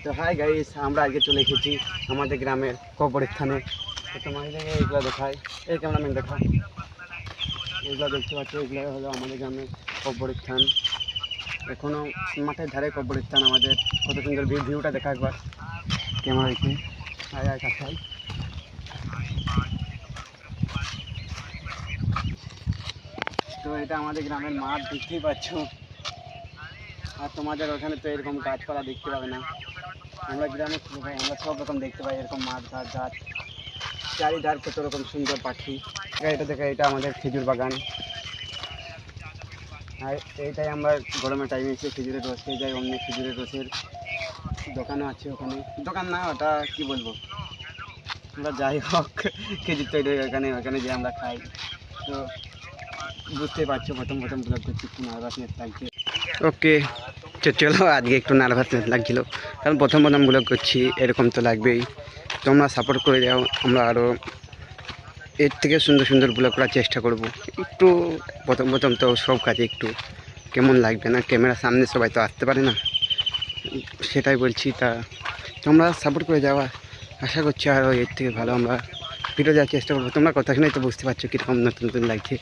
তো hi guys, আমরা আজকে চলে এসেছি আমাদের গ্রামের কবরস্থানে। তো তোমাদের এইগুলো দেখায়, এই ক্যামেরাম্যান দেখায়, এগুলো দেখতে পাচ্ছ, এগুলো হলো আমাদের গ্রামের কবরস্থান। এখনও মাঠের ধারে কবরস্থান আমাদের। কত সুন্দর ভিউটা দেখা একবার কেমন হয়েছে। আয় আয় কাছে। তো এটা আমাদের গ্রামের মাঠ, দেখতেই পাচ্ছ। আর তোমাদের ওখানে তো এরকম গাছপালা দেখতে পাবে না। আমরা গ্রামে আমরা সব রকম দেখতে পাই, এরকম মাঠ ঘাট গাছ, চারিধার কত রকম সুন্দর পাখি। এটা দেখে, এটা আমাদের খেজুর বাগান। আর এইটাই আমরা গরমের টাইমে এসে খেজুরের রস খেয়ে যাই। অন্য খেজুরের রসের দোকানও আছে ওখানে, দোকান না ওটা কি বলবো, আমরা যাই হোক খেজুর তৈরি ওখানে ওখানে যে আমরা খাই। তো বুঝতেই পারছো, প্রথম ব্লগ করছি, একটু নার্ভাসনেস লাগছে। ওকে, চলো আজকে একটু নার্ভাসনেস লাগছিলো, কারণ প্রথম ব্লগ করছি, এরকম তো লাগবেই। তোমরা সাপোর্ট করে দাও, আমরা আরও এর থেকে সুন্দর সুন্দর ব্লগ করার চেষ্টা করব। একটু প্রথম তো সব কাজে একটু কেমন লাগবে না, ক্যামেরার সামনে সবাই তো আসতে পারে না, সেটাই বলছি। তা তোমরা সাপোর্ট করে যাওয়া, আশা করছি আরও এর থেকে ভালো আমরা ভিডিও দেওয়ার চেষ্টা করবো। তোমরা কথা শুনেই তো বুঝতে পারছো কীরকম নতুন নতুন লাগছে।